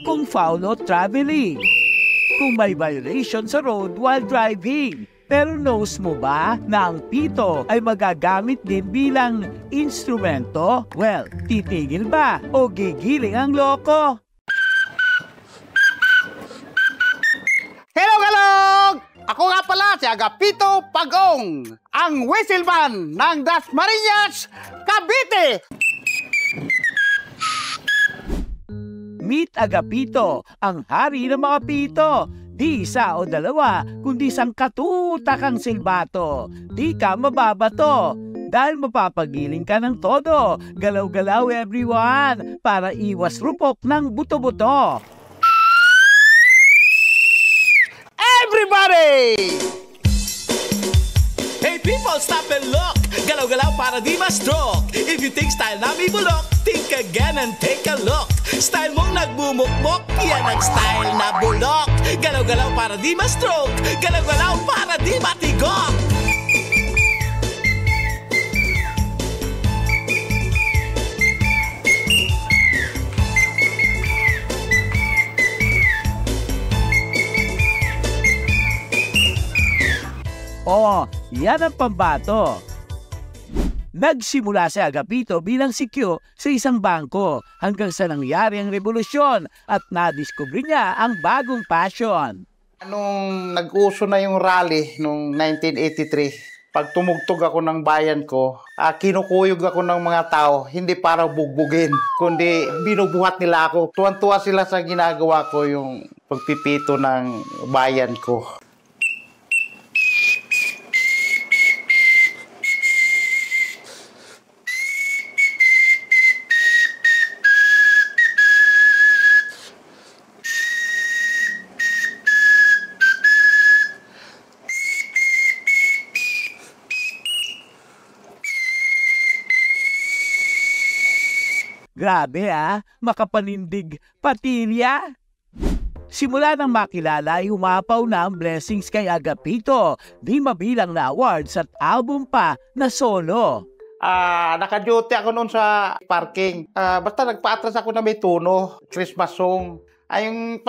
kung foul o traveling, kung may violation sa road while driving. Pero knows mo ba na ang pito ay magagamit din bilang instrumento? Well, titigil ba o gigiling ang loko? Hello, galog! Ako nga pala si Agapito Pagong, ang whistleband ng Dasmariñas, Cavite! Meet Agapito, ang hari ng mga pito. Di isa o dalawa, kundi sangkatutakang silbato. Di ka mababato, dahil mapapagiling ka ng todo. Galaw-galaw everyone, para iwas rupok ng buto-buto. Everybody! Hey people, stop and look! Galaw-galaw para di ma-stroke. If you think style namin bulok, think again and take a look. Style mong nagbumukmok, yan ang style na bulok. Galaw-galaw para di ma-stroke, galaw-galaw para di matigok. Oh, yan ang pambato. Nagsimula si Agapito bilang sikyo sa isang bangko hanggang sa nangyari ang revolusyon at nadiskubre niya ang bagong passion. Nung nag-uso na yung rally nung 1983, pag tumugtog ako ng bayan ko, kinukuyog ako ng mga tao, hindi para bugbugin, kundi binubuhat nila ako. Tuwan-tuwa sila sa ginagawa ko, yung pagpipito ng bayan ko. Grabe makapanindig patilya. Simula nang makilala ay umapaw na ang blessings kay Agapito. Di mabilang na awards at album pa na solo. Naka-duty ako noon sa parking. Basta nagpa-atras ako na may tuno, Christmas song. Yung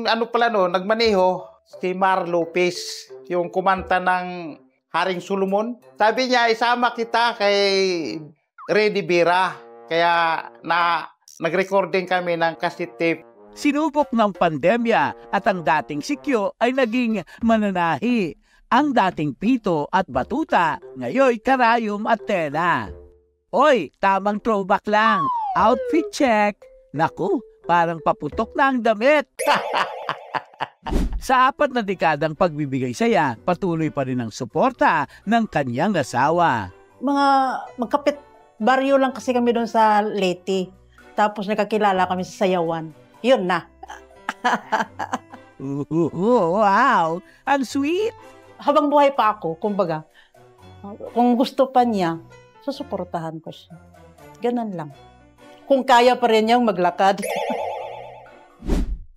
ano pala no, nagmaneho, si Mar Lopez, yung kumanta ng Haring Solomon. Sabi niya, isama kita kay Reddy Vera. Kaya nag-recording kami ng cassette tape. Sinubok ng pandemya at ang dating sikyo ay naging mananahi. Ang dating pito at batuta, ngayon karayom at tela. Oy, tamang throwback lang. Outfit check. Naku, parang paputok na ang damit. Sa 4 na dekadang pagbibigay saya, patuloy pa rin ang suporta ng kanyang asawa. Magkapit baryo lang kasi kami doon sa Leyte. Tapos nakakilala kami sa sayawan. Yun na. Wow! Ang sweet! Habang buhay pa ako, kumbaga, kung gusto pa niya, susuportahan ko siya. Ganun lang. Kung kaya pa rin niyang maglakad.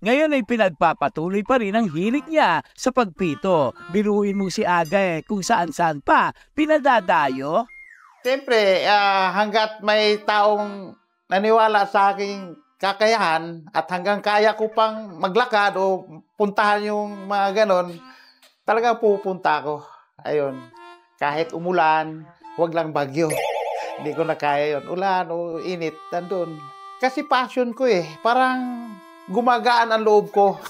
Ngayon ay pinagpapatuloy pa rin ang hilig niya sa pagpito. Biruin mo si Aga kung saan-saan pa pinadadayo. Siyempre, hanggat may taong naniwala sa aking kakayahan at hanggang kaya ko pang maglakad o puntahan yung mga ganon, talagang pupunta ako. Ayun, kahit umulan, wag lang bagyo. Hindi ko na kaya yun. Ulan o init, nandun. Kasi passion ko parang gumagaan ang loob ko.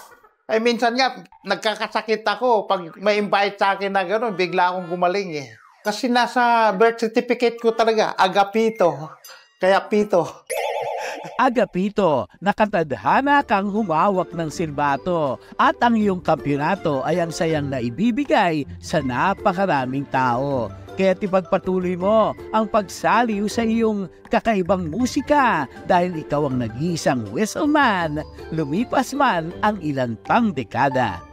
Ay minsan nga, nagkakasakit ako pag may invite sa akin na ganon, bigla akong gumaling Kasi nasa birth certificate ko talaga, Agapito. Kaya Pito. Agapito, nakatadhana kang humawak ng silbato at ang iyong kampyonato ay ang sayang na ibibigay sa napakaraming tao. Kaya ipagpatuloy mo ang pagsaliw sa iyong kakaibang musika dahil ikaw ang nag-iisang whistleman, lumipas man ang ilan pang dekada.